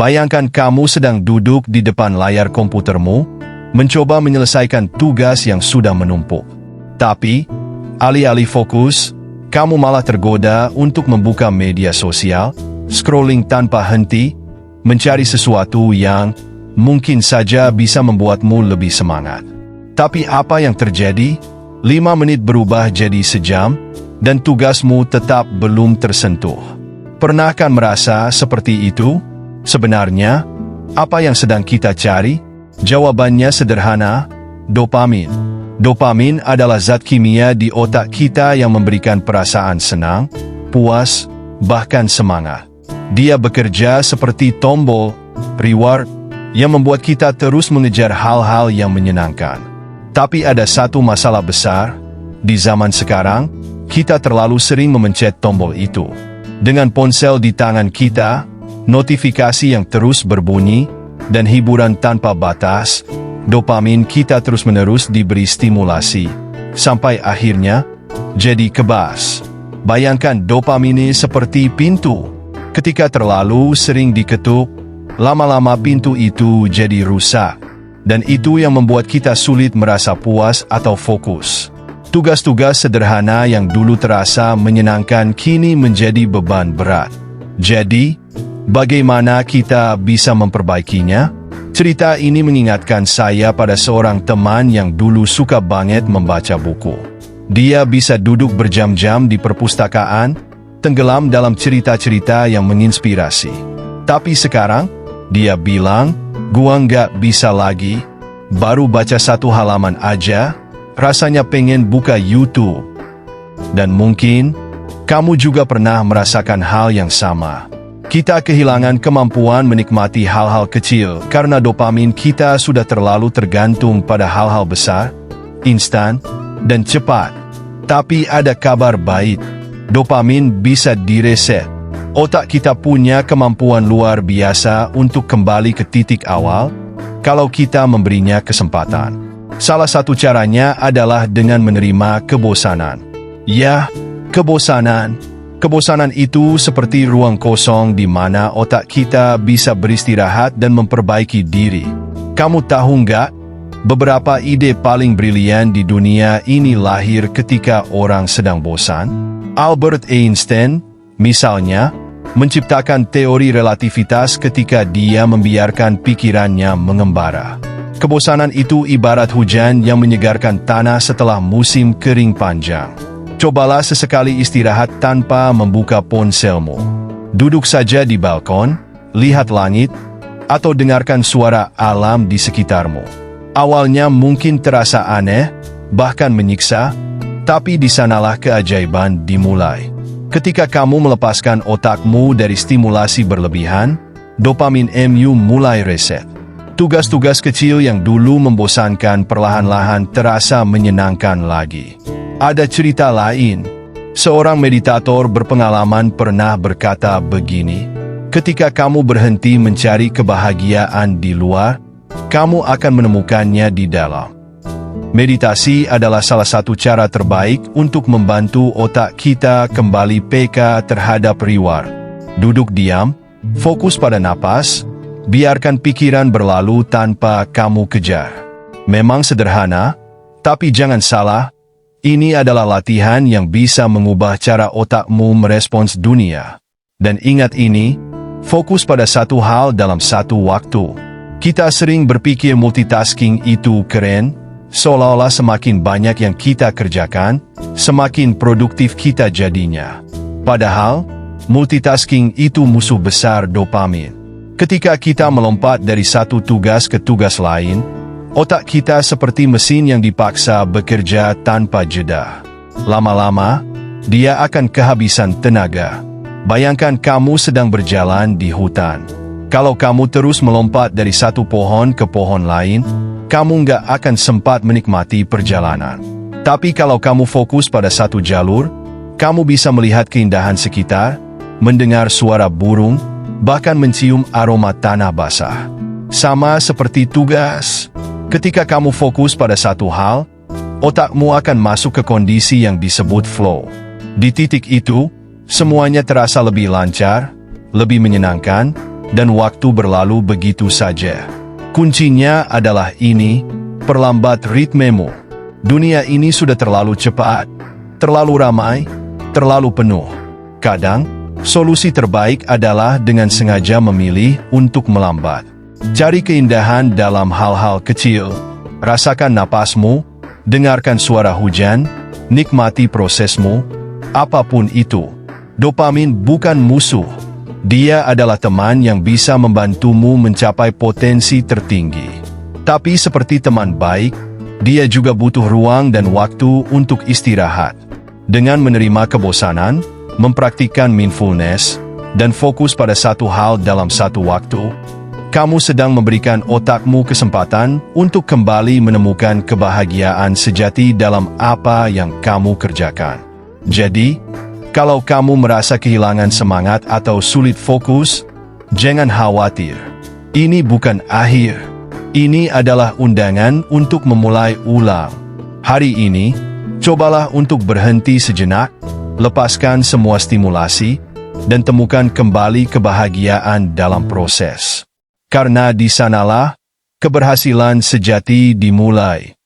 Bayangkan kamu sedang duduk di depan layar komputermu, mencoba menyelesaikan tugas yang sudah menumpuk. Tapi, alih-alih fokus, kamu malah tergoda untuk membuka media sosial, scrolling tanpa henti, mencari sesuatu yang mungkin saja bisa membuatmu lebih semangat. Tapi apa yang terjadi? 5 menit berubah jadi sejam, dan tugasmu tetap belum tersentuh. Pernahkah merasa seperti itu? Sebenarnya, apa yang sedang kita cari? Jawabannya sederhana, dopamin. Dopamin adalah zat kimia di otak kita yang memberikan perasaan senang, puas, bahkan semangat. Dia bekerja seperti tombol reward yang membuat kita terus mengejar hal-hal yang menyenangkan. Tapi ada satu masalah besar, di zaman sekarang, kita terlalu sering memencet tombol itu. Dengan ponsel di tangan kita, notifikasi yang terus berbunyi, dan hiburan tanpa batas, dopamin kita terus-menerus diberi stimulasi, sampai akhirnya jadi kebas. Bayangkan dopamin ini seperti pintu. Ketika terlalu sering diketuk, lama-lama pintu itu jadi rusak. Dan itu yang membuat kita sulit merasa puas atau fokus. Tugas-tugas sederhana yang dulu terasa menyenangkan kini menjadi beban berat. Jadi, bagaimana kita bisa memperbaikinya? Cerita ini mengingatkan saya pada seorang teman yang dulu suka banget membaca buku. Dia bisa duduk berjam-jam di perpustakaan, tenggelam dalam cerita-cerita yang menginspirasi. Tapi sekarang, dia bilang, "Gua nggak bisa lagi, baru baca 1 halaman aja, rasanya pengen buka YouTube." Dan mungkin, kamu juga pernah merasakan hal yang sama. Kita kehilangan kemampuan menikmati hal-hal kecil karena dopamin kita sudah terlalu tergantung pada hal-hal besar, instan, dan cepat. Tapi ada kabar baik, dopamin bisa direset. Otak kita punya kemampuan luar biasa untuk kembali ke titik awal, kalau kita memberinya kesempatan. Salah satu caranya adalah dengan menerima kebosanan. Ya, kebosanan. Kebosanan itu seperti ruang kosong di mana otak kita bisa beristirahat dan memperbaiki diri. Kamu tahu nggak? Beberapa ide paling brilian di dunia ini lahir ketika orang sedang bosan. Albert Einstein, misalnya, menciptakan teori relativitas ketika dia membiarkan pikirannya mengembara. Kebosanan itu ibarat hujan yang menyegarkan tanah setelah musim kering panjang. Cobalah sesekali istirahat tanpa membuka ponselmu. Duduk saja di balkon, lihat langit, atau dengarkan suara alam di sekitarmu. Awalnya mungkin terasa aneh, bahkan menyiksa, tapi di sanalah keajaiban dimulai. Ketika kamu melepaskan otakmu dari stimulasi berlebihan, dopamin mulai reset. Tugas-tugas kecil yang dulu membosankan perlahan-lahan terasa menyenangkan lagi. Ada cerita lain. Seorang meditator berpengalaman pernah berkata begini, "Ketika kamu berhenti mencari kebahagiaan di luar, kamu akan menemukannya di dalam." Meditasi adalah salah satu cara terbaik untuk membantu otak kita kembali peka terhadap reward. Duduk diam, fokus pada napas, biarkan pikiran berlalu tanpa kamu kejar. Memang sederhana, tapi jangan salah, ini adalah latihan yang bisa mengubah cara otakmu merespons dunia. Dan ingat ini, fokus pada satu hal dalam satu waktu. Kita sering berpikir multitasking itu keren, seolah-olah semakin banyak yang kita kerjakan, semakin produktif kita jadinya. Padahal, multitasking itu musuh besar dopamin. Ketika kita melompat dari satu tugas ke tugas lain, otak kita seperti mesin yang dipaksa bekerja tanpa jeda. Lama-lama, dia akan kehabisan tenaga. Bayangkan kamu sedang berjalan di hutan. Kalau kamu terus melompat dari satu pohon ke pohon lain, kamu nggak akan sempat menikmati perjalanan. Tapi kalau kamu fokus pada satu jalur, kamu bisa melihat keindahan sekitar, mendengar suara burung, bahkan mencium aroma tanah basah. Sama seperti tugas, ketika kamu fokus pada satu hal, otakmu akan masuk ke kondisi yang disebut flow. Di titik itu, semuanya terasa lebih lancar, lebih menyenangkan, dan waktu berlalu begitu saja. Kuncinya adalah ini, perlambat ritmemu. Dunia ini sudah terlalu cepat, terlalu ramai, terlalu penuh. Kadang, solusi terbaik adalah dengan sengaja memilih untuk melambat. Cari keindahan dalam hal-hal kecil. Rasakan napasmu, dengarkan suara hujan, nikmati prosesmu, apapun itu. Dopamin bukan musuh. Dia adalah teman yang bisa membantumu mencapai potensi tertinggi. Tapi seperti teman baik, dia juga butuh ruang dan waktu untuk istirahat. Dengan menerima kebosanan, mempraktikkan mindfulness, dan fokus pada satu hal dalam satu waktu, kamu sedang memberikan otakmu kesempatan untuk kembali menemukan kebahagiaan sejati dalam apa yang kamu kerjakan. Jadi, kalau kamu merasa kehilangan semangat atau sulit fokus, jangan khawatir. Ini bukan akhir. Ini adalah undangan untuk memulai ulang. Hari ini, cobalah untuk berhenti sejenak, lepaskan semua stimulasi, dan temukan kembali kebahagiaan dalam proses. Karena di sanalah keberhasilan sejati dimulai.